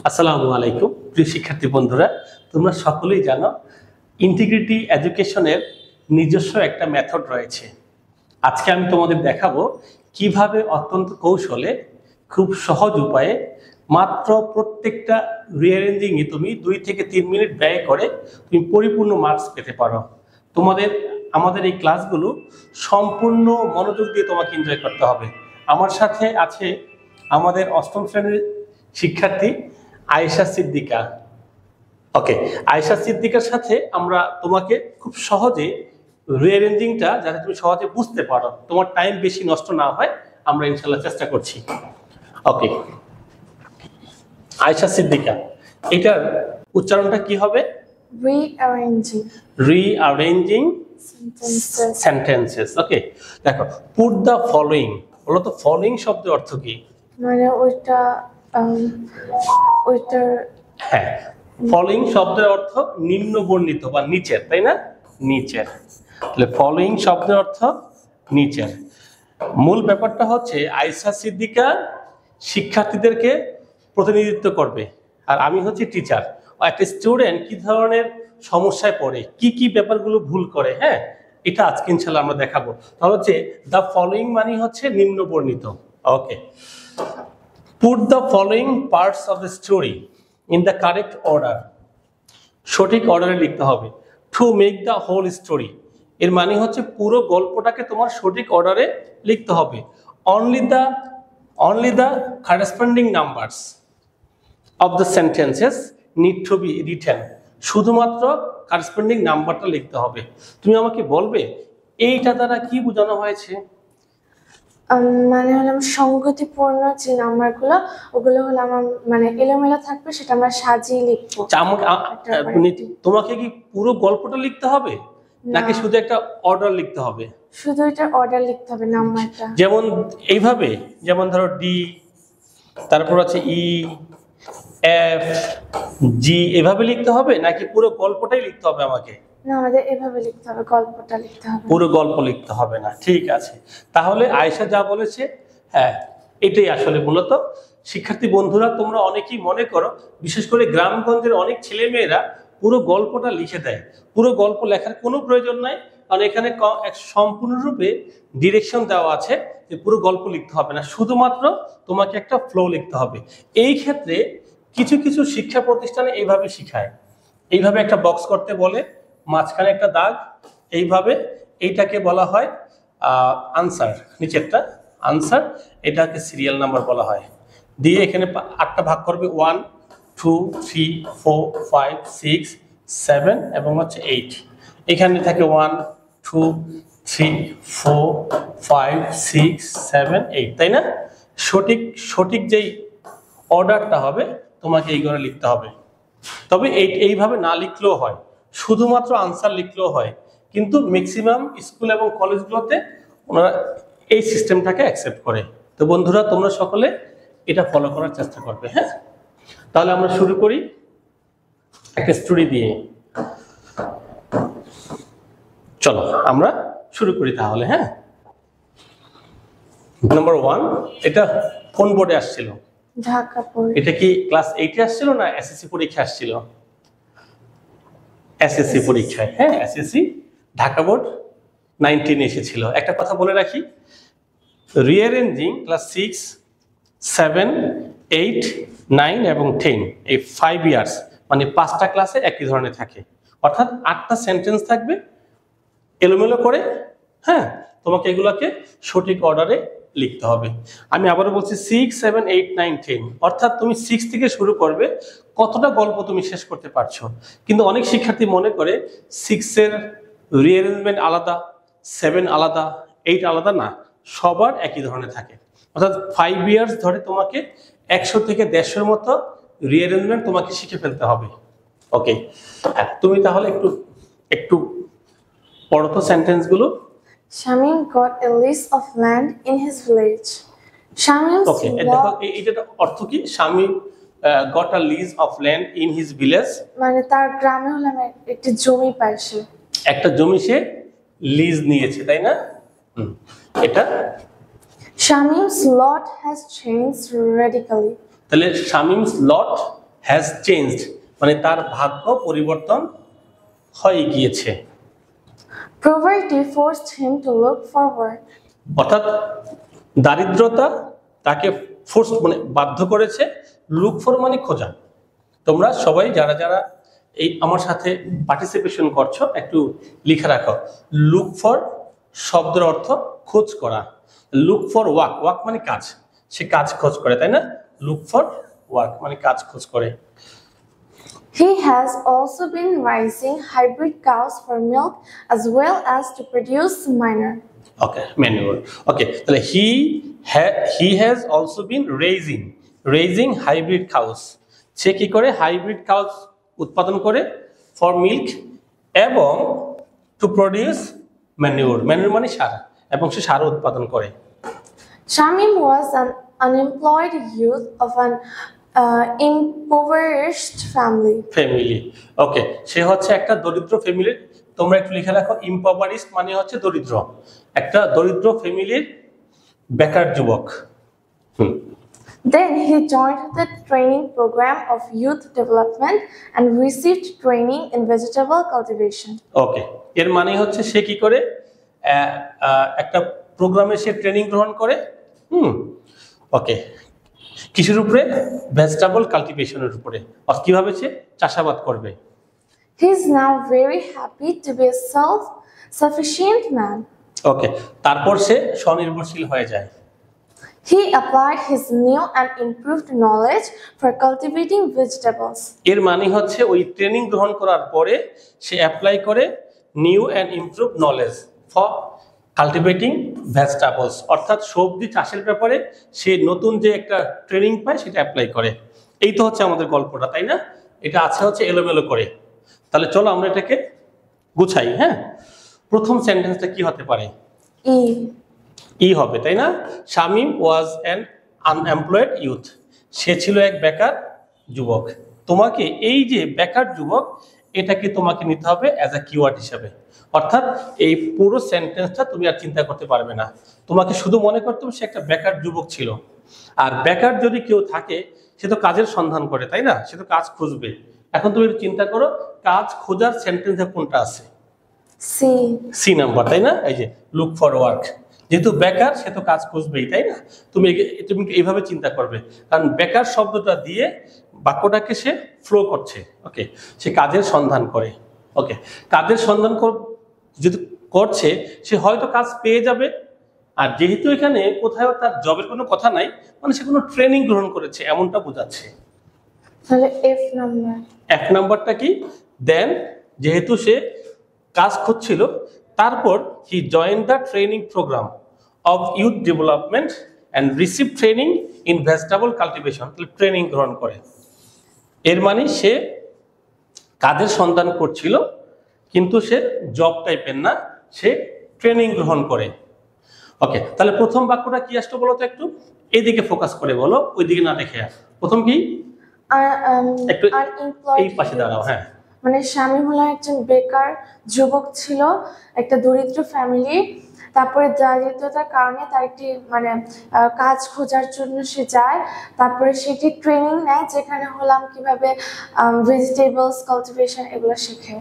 আসসালামু আলাইকুম প্রিয় শিক্ষার্থী বন্ধুরা, তোমরা সকলেই জানো ইন্টিগ্রিটি এডুকেশনের নিজস্ব একটা মেথড রয়েছে। আজকে আমি তোমাদের দেখাবো কিভাবে অত্যন্ত কৌশলে খুব সহজ উপায়ে মাত্র প্রত্যেকটা রিঅ্যারেঞ্জিংয়ে তুমি 2 থেকে 3 মিনিট ব্যয় করে তুমি পরিপূর্ণ মার্কস পেতে পারো। আমাদের এই ক্লাসগুলো সম্পূর্ণ মনোযোগ দিয়ে তোমাকে এনজয় করতে হবে। আমার সাথে আছে আমাদের অষ্টম শ্রেণীর শিক্ষার্থী আয়েশা সিদ্দিকা। ওকে, আয়েশা সিদ্দিকার সাথে আমরা তোমাকে খুব সহজে রিঅ্যারেঞ্জিংটা যাতে তুমি সহজে বুঝতে পারো, তোমার টাইম বেশি নষ্ট না হয়, আমরা ইনশাআল্লাহ চেষ্টা করছি। ওকে, আয়েশা সিদ্দিকা, এটার উচ্চারণটা কি হবে? Rearranging sentences. ওকে, দেখো, পুট দ্য ফলোইং, বলো তো ফলোইং শব্দের অর্থ কি? মানে হ্যাঁ, ফলোইং শব্দের অর্থ নিম্ন বর্ণিত বা নিচের, তাই না? নিচের। তাহলে ফলোইং শব্দের অর্থ নিচের। মূল ব্যাপারটা হচ্ছে আয়েশা সিদ্দিকা শিক্ষার্থীদেরকে প্রতিনিধিত্ব করবে, আর আমি হচ্ছে টিচার। একটা স্টুডেন্ট কি ধরনের সমস্যায় পড়ে, কি কি ব্যাপারগুলো ভুল করে, হ্যাঁ, এটা আজকে ইনশাআল্লাহ আমরা দেখাবো। তাহলে হচ্ছে দ্য ফলোইং মানে হচ্ছে নিম্ন বর্ণিত। Okay, put the following parts of the story in the correct order, সঠিক অর্ডারে লিখতে হবে। To make the whole story, এর মানে হচ্ছে পুরো গল্পটাকে তোমার সঠিক অর্ডারে লিখতে হবে। Only the corresponding numbers of the sentences need to be written, শুধুমাত্র করেসপন্ডিং নাম্বারটা লিখতে হবে। তুমি আমাকে বলবে এইটা দ্বারা কি বোঝানো হয়েছে? মানে হলো সংগতিপূর্ণ যে নাম্বারগুলো, ওগুলো হলো আমার মানে এলোমেলো থাকবে, সেটা আমরা সাজিয়ে লিখবো। তোমাকে কি পুরো গল্পটা লিখতে হবে নাকি শুধু একটা অর্ডার লিখতে হবে? শুধু এটা অর্ডার লিখতে হবে, নাম্বারটা। যেমন এইভাবে, যেমন ধরো ডি, তারপর আছে ই, এফ, জি, এভাবে লিখতে হবে নাকি পুরো গল্পটাই লিখতে হবে আমাকে? না, আমাদের এভাবে লিখতে হবে, গল্পটা লিখতে হবে, পুরো গল্প লিখতে হবে না। ঠিক আছে, তাহলে আয়েশা যা বলেছে, হ্যাঁ, এটাই আসলে মূলত। শিক্ষার্থী বন্ধুরা, তোমরা অনেকেই মনে করো, বিশেষ করে গ্রামগঞ্জের অনেক ছেলে মেয়েরা পুরো গল্পটা লিখে দেয়। পুরো গল্প লেখার কোনো প্রয়োজন নাই, কারণ এখানে সম্পূর্ণরূপে ডিরেকশন দেওয়া আছে যে পুরো গল্প লিখতে হবে না, শুধুমাত্র তোমাকে একটা ফ্লো লিখতে হবে। এই ক্ষেত্রে কিছু কিছু শিক্ষা প্রতিষ্ঠানে এইভাবে শিখায়, এইভাবে একটা বক্স করতে বলে, মাঝখানে একটা দাগ, এইভাবে, এইটাকে বলা হয় আনসার, নিচেরটা আনসার, এটাকে সিরিয়াল নাম্বার বলা হয়। দিয়ে এখানে 8টা ভাগ করবে, 1 2 3 4 5 6 7 এবং হচ্ছে 8। এখানে থাকে 1 2 3 4 5 6 7 8, তাই না? সঠিক যেই অর্ডারটা হবে তোমাকে এই করে লিখতে হবে। তবে এইভাবে না লিখলেও হয়, শুধুমাত্র আনসার লিখলেও হয়, কিন্তু ম্যাক্সিমাম স্কুল এবং কলেজগুলোতে ওনারা এই সিস্টেমটাকে অ্যাকসেপ্ট করে। তো বন্ধুরা, তোমরা সকলে এটা ফলো করার চেষ্টা করবে। হ্যাঁ, তাহলে আমরা শুরু করি একটা স্টোরি দিয়ে। চলো আমরা শুরু করি তাহলে। হ্যাঁ, নাম্বার 1, এটা কোন বোর্ডে আসছিল? ঢাকা বোর্ড। এটা কি ক্লাস 8-এ আসছিল না এসএসসি পরীক্ষা আসছিল? এসএসসি পরীক্ষায়, হ্যাঁ, এসএসসি ঢাকা বোর্ড 19 এসেছিল। একটা কথা বলে রাখি, রিঅ্যারেঞ্জিং ক্লাস 6 7 8 9 এবং 10, এই 5 ইয়ার্স মানে 5টা ক্লাসে একই ধরনের থাকে, অর্থাৎ 8টা সেন্টেন্স থাকবে এলোমেলো করে। হ্যাঁ, তোমাকে এগুলোকে সঠিক অর্ডারে লিখতে হবে। আমি আবারও বলছি 6 7 8 9 10, অর্থাৎ তুমি 6 থেকে শুরু করবে, কতটা গল্প তুমি শেষ করতে পারছো। কিন্তু অনেক শিক্ষার্থী মনে করে 6-এর রিঅ্যারেঞ্জমেন্ট আলাদা, 7 আলাদা, 8 আলাদা, না, সবার একই ধরনের থাকে। অর্থাৎ 5 ইয়ার্স ধরে তোমাকে 100 থেকে 150-এর মতো রিঅ্যারেঞ্জমেন্ট তোমাকে শিখে ফেলতে হবে। ওকে, তুমি তাহলে একটু পড়ো তো সেন্টেন্সগুলো। Shamim got a lease of land in his village. Shamim's ওকে, দেখো এইটার অর্থ কি? Shamim got a lease of land in his village, মানে তার গ্রামে হলো একটি জমি পাইছে, একটা জমি সে লিজ নিয়েছে, তাই না? এটা Shamim's lot has changed radically. তাহলে শামিমস লট হ্যাজ চেঞ্জড মানে তার ভাগ্য পরিবর্তন হয়ে গিয়েছে। Poverty forced him to look forward. অর্থাৎ দারিদ্রতা তাকে ফোর্স মানে বাধ্য করেছে, লুক ফর মানে খোঁজা। তোমরা সবাই যারা যারা এই আমার সাথে পার্টিসিপেশন করছো একটু লিখে রাখো, লুক ফর শব্দের অর্থ খোঁজ করা, লুক ফর ওয়ার্ক, ওয়ার্ক মানে কাজ, সে কাজ খোঁজ করে, তাই না? লুক ফর ওয়ার্ক মানে কাজ খোঁজ করে। He has also been raising hybrid cows for milk as well as to produce manure. Okay, manual. Okay, তাহলে he has also been raising hybrid cows, সে কি করে হাইব্রিড কাউস উৎপাদন করে ফর মিল্ক এবং টু প্রডিউস ম্যানুয়ার, ম্যানুয়ার মানে সার, এবং সে সার উৎপাদন করে। Shamim was an unemployed youth of an impoverished family. ওকে, সে হচ্ছে একটা দরিদ্র ফ্যামিলির, তোমরা একটু লিখে রাখো, ইম্পভারিশড মানে হচ্ছে দরিদ্র, একটা দরিদ্র ফ্যামিলির বেকার যুবক। Then he joined the training program of youth development and received training in vegetable cultivation. ওকে, এর মানে হচ্ছে সে কি করে একটা প্রোগ্রামে সে ট্রেনিং গ্রহণ করে। ওকে, কিসের উপরে? ভেজিটেবল কাল্টিভেশনের উপরে, আর কিভাবে সে চাষাবাদ করবে। He is now very happy to be a self-sufficient man. ওকে, তারপর সে স্বনির্ভরশীল হয়ে যায়। He applied his new and improved knowledge for cultivating vegetables. এর মানে হচ্ছে ওই ট্রেনিং গ্রহণ করার পরে সে অ্যাপ্লাই করে new and improve knowledge for cultivating vegetables, অর্থাৎ সবজি চাষের ব্যাপারে সে নতুন যে একটা ট্রেনিং পায় সেটা অ্যাপ্লাই করে। এই তো হচ্ছে আমাদের গল্পটা, তাই না? এটা আছে হচ্ছে এলোমেলো করে। তাহলে চলো আমরা এটাকে গুছাই। হ্যাঁ, প্রথম সেন্টেন্সটা কি হতে পারে? ই হবে, তাই না? Shamim was an unemployed youth, সে ছিল এক বেকার যুবক। তোমাকে এই যে বেকার যুবক, এটাকে তোমাকে নিতে হবে অ্যাজ আ কিওয়ার্ড হিসাবে, অর্থাৎ এই পুরো সেন্টেন্সটা তুমি আর চিন্তা করতে পারবে না, তোমাকে শুধু মনে করতে হবে সে একটা বেকার যুবক ছিল। আর বেকার যদি কেউ থাকে সে তো কাজের সন্ধান করে, তাই না? সে তো কাজ খুঁজবে। এখন তুমি চিন্তা করো কাজ খোঁজার সেন্টেন্সে কোনটা আছে? সি নাম্বার, তাই না? এই যে লুক ফর ওয়ার্ক, যেহেতু বেকার সে তো কাজ খুঁজবেই, তাই না? তুমি এইভাবে চিন্তা করবে, কারণ বেকার শব্দটা দিয়ে বাক্যটাকে সে ফ্লো করছে। ওকে, সে কাজের সন্ধান করে। ওকে, কাজের সন্ধান যদি করছে সে হয়তো কাজ পেয়ে যাবে। আর যেহেতু এখানে কোথাও তার জবের কোনো কথা নাই, মানে সে কোনো ট্রেনিং গ্রহণ করেছে এমনটা বোঝাচ্ছে। তাহলে এফ নাম্বারটা কি? দেন যেহেতু সে কাজ খুঁজছিল, তারপর he join the training program of youth development and receive training in vegetable cultivation, training গ্রহণ করে। এর মানে সে কাজের সন্ধান করছিল, কিন্তু সে জব টাইপের না, সে ট্রেনিং গ্রহণ করে। ওকে, তাহলে প্রথম বাক্যটা কি আসতো বলো তো, একটু এইদিকে ফোকাস করে বলো, ওইদিকে না দেখে। প্রথম কি? একটু এই পাশে দাঁড়াও। হ্যাঁ, মানে শামীম হলো একজন বেকার যুবক ছিল, একটা দরিদ্র ফ্যামিলি। তারপরে দারিদ্রতার কারণে তার একটি মানে কাজ খোঁজার জন্য সে যায়। তারপরে সেটি ট্রেনিং নেয়, যেখানে হলাম কিভাবে ভেজিটেবলস কালটিভেশন এগুলো শেখে।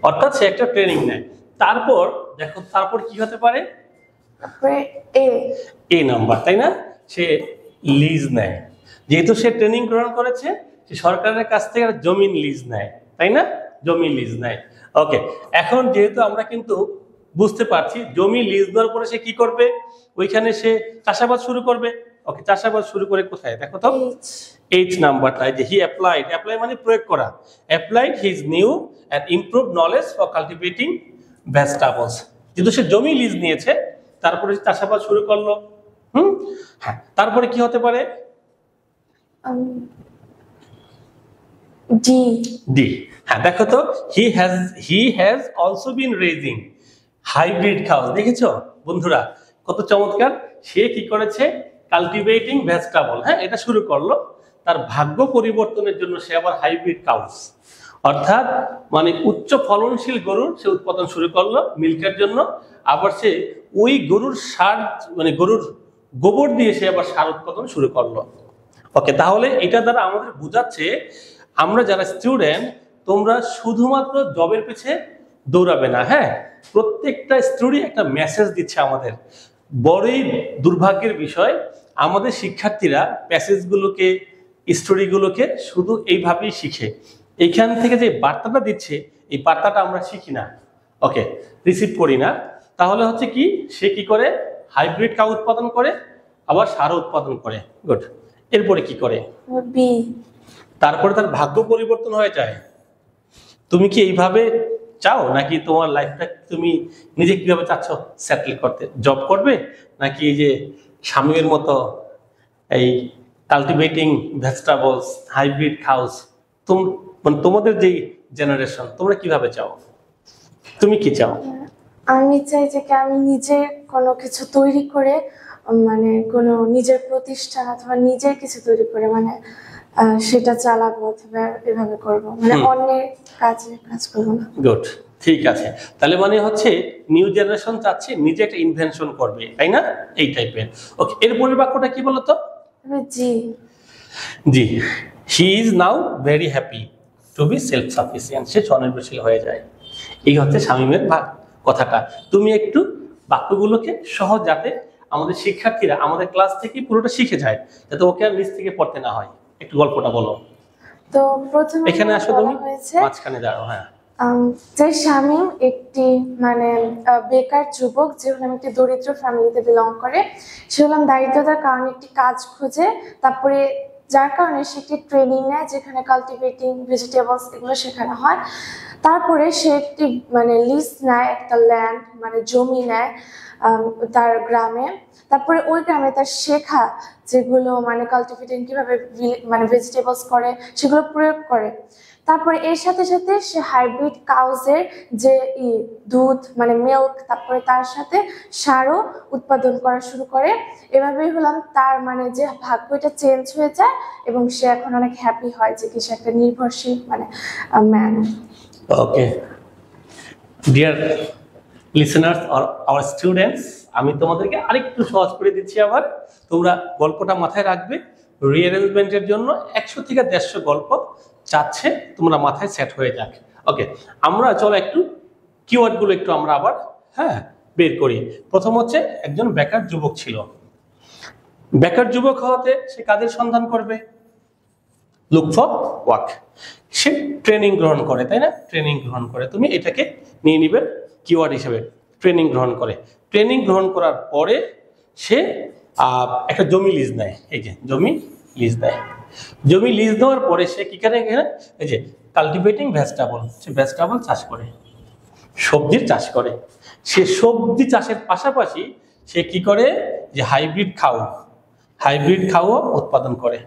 অর্থাৎ সে একটা ট্রেনিং নেয়। তারপর দেখো, তারপর কি হতে পারে? তারপরে এ নাম্বার, তাই না? সে লিজ নেয়, যেহেতু সে ট্রেনিং গ্রহণ করেছে, সে সরকারের কাছ থেকে জমিন লিজ নেয়, তাই না? জমি লিজ নেয়। ওকে, এখন যেহেতু আমরা কিন্তু বুঝতে পারছি জমি লিজ দেওয়ার পরে সে কি করবে, ওইখানে সে চাষাবাদ শুরু করবে। ওকে, চাষাবাদ শুরু করে কোথায় দেখো তো, এইচ নাম্বারটা, যে হি অ্যাপ্লাই মানে প্রয়োগ করা, applied his new and improve knowledge for cultivating vegetables. যেহেতু সে জমি লিজ নিয়েছে, তারপরে চাষাবাদ শুরু করলো। হ্যাঁ, তারপরে কি হতে পারে? ডি। হ্যাঁ, দেখো তো, হি has also bin raising hybrid cows. দেখেছো বন্ধুরা কত চমৎকার, সে কি করেছে? Cultivating vegetable. হ্যাঁ, এটা শুরু করলো। তার ভাগ্য পরিবর্তনের জন্য সে আবার হাইব্রিড কাউস, অর্থাৎ মানে উচ্চ ফলনশীল গরুর সে উৎপাদন শুরু করলো মিল্কের জন্য। আবার সে ওই গরুর সার মানে গরুর গোবর দিয়ে সে আবার সার উৎপাদন শুরু করলো। ওকে, তাহলে এটা দ্বারা আমাদের বোঝাচ্ছে আমরা যারা স্টুডেন্ট, তোমরা শুধুমাত্র জবের পিছে দৌড়াবে না, হ্যাঁ, প্রত্যেকটা স্টোরি একটা মেসেজ দিচ্ছে আমাদের। বড়ই দুর্ভাগ্যের বিষয়, আমাদের শিক্ষার্থীরা প্যাসেজগুলোকে, স্টোরিগুলোকে শুধু এইভাবেই শিখে। এইখান থেকে যে বার্তাটা দিচ্ছে, এই বার্তাটা আমরা শিখি না, ওকে, রিসিভ করি না। তাহলে হচ্ছে কি, সে কি করে, হাইব্রিড কাউ উৎপাদন করে, আবার সারও উৎপাদন করে। গুড। এরপরে কি করে? বি। তারপরে তার ভাগ্য পরিবর্তন হয়ে যায়। তুমি কি এইভাবে চাও, নাকি তোমার লাইফটা তুমি নিজে কিভাবে চাচ্ছ সেটেল করতে? জব করবে, নাকি এই যে স্বামীর মতো এই কাল্টিভেটিং ভেজিটেবলস, হাইব্রিড খাউস? মানে তোমাদের যেই জেনারেশন, তোমরা কিভাবে চাও? তুমি কি চাও? আমি চাই যে কি আমি নিজে কোনো কিছু তৈরি করে, মানে কোনো নিজের প্রতিষ্ঠান অথবা নিজের কিছু তৈরি করে, মানে সেটা চালাবো অথবা এভাবে করবো, মানে অন্যের কাজে কাজ করবো না। গুড, ঠিক আছে। তাহলে মানে হচ্ছে নিউ জেনারেশন চাচ্ছে নিজে একটা ইনভেনশন করবে, তাই না? এই টাইপের। ওকে, এরপরের বাক্যটা কি বলতো? জি। জি, he is now very happy to be self sufficient. সে স্বনির্ভরশীল হয়ে যায়। এই হচ্ছে শামীমের কথাটা। তুমি একটু বাক্যগুলোকে সহজ, যাতে আমাদের শিক্ষার্থীরা আমাদের ক্লাস থেকে পুরোটা শিখে যায়, যাতে ওকে আর নিজ থেকে পড়তে না হয়। একটু গল্পটা বলো। তো প্রথমে এখানে আসো, তুমি হয়েছে মাঝখানে দাঁড়াও। হ্যাঁ। যে শামীম একটি মানে বেকার যুবক, যে হলাম একটি দরিদ্র ফ্যামিলিতে বিলং করে। সে হলাম দারিদ্রতার কারণে একটি কাজ খোঁজে, তারপরে যার কারণে সে একটি ট্রেনিং নেয়, যেখানে কাল্টিভেটিং ভেজিটেবলস এগুলো শেখানো হয়। তারপরে সে একটি মানে লিজ নেয়, একটা ল্যান্ড মানে জমি নেয় তার গ্রামে। তারপরে ওই গ্রামে তার শেখা যেগুলো মানে কাল্টিভেটিং কিভাবে মানে ভেজিটেবলস করে সেগুলো প্রয়োগ করে। তারপরে এর সাথে সাথে সে হাইব্রিড কাউজের যে দুধ মানে মিল্ক, তারপরে তার সাথে সারও উৎপাদন করা শুরু করে। এভাবেই হলাম তার মানে যে ভাগ্যটা চেঞ্জ হয়ে যায়, এবং সে এখন অনেক হ্যাপি হয় যে কি সে একটা নির্ভরশীল মানে man. Okay, dear listeners or hour students, আমি তোমাদেরকে আরেকটু সহজ করে দিচ্ছি। আবার তোমরা গল্পটা মাথায় রাখবে। রিঅ্যারেঞ্জমেন্টের জন্য 100 থেকে 150 গল্প চাচ্ছে, তোমরা মাথায় সেট হয়ে যাক। ওকে, আমরা চলো একটু কিওয়ার্ডগুলো একটু আমরা আবার বের করি। প্রথম হচ্ছে, একজন বেকার যুবক ছিল। বেকার যুবক হওয়াতে সে কাজের সন্ধান করবে, look for work. Say training গ্রহণ করে, তাই না? ট্রেনিং গ্রহণ করে, তুমি এটাকে নিয়ে নিবে কিওয়ার্ড হিসেবে। ট্রেনিং গ্রহণ করে, ট্রেনিং গ্রহণ করার পরে সে একটা জমি লিজ নেয়। এই যে জমি লিজ নেয়। জমি লিজ দেওয়ার পরে সে কি করে, এই যে কাল্টিভেটিং ভেজিটেবল, সে ভেজিটেবল চাষ করে, সবজির চাষ করে। সে সবজি চাষের পাশাপাশি সে কি করে, যে হাইব্রিড খাওয়া উৎপাদন করে।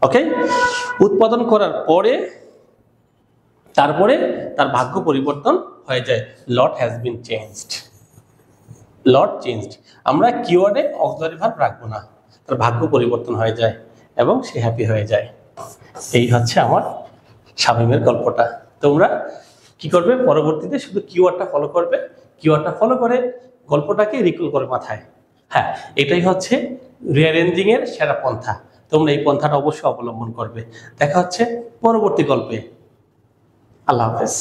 ওকে, উৎপাদন করার পরে তারপরে তার ভাগ্য পরিবর্তন হয়ে যায়। Lot has been changed. Lot changed, আমরা কিওয়ার্ডে অক্সিলারি ভার্ব রাখবো না, তার ভাগ্য পরিবর্তন হয়ে যায় এবং সে হ্যাপি হয়ে যায়। এই হচ্ছে আমার শামীমের গল্পটা। তোমরা কি করবে, পরবর্তীতে শুধু কিওয়ার্ডটা ফলো করবে, কিওয়ার্ডটা ফলো করে গল্পটাকে রিকল করে মাথায়। হ্যাঁ, এটাই হচ্ছে রিঅ্যারেঞ্জিং এর সেরা পন্থা। তোমরা এই পন্থাটা অবশ্যই অবলম্বন করবে। দেখা হচ্ছে পরবর্তী গল্পে। আল্লাহ হাফেজ।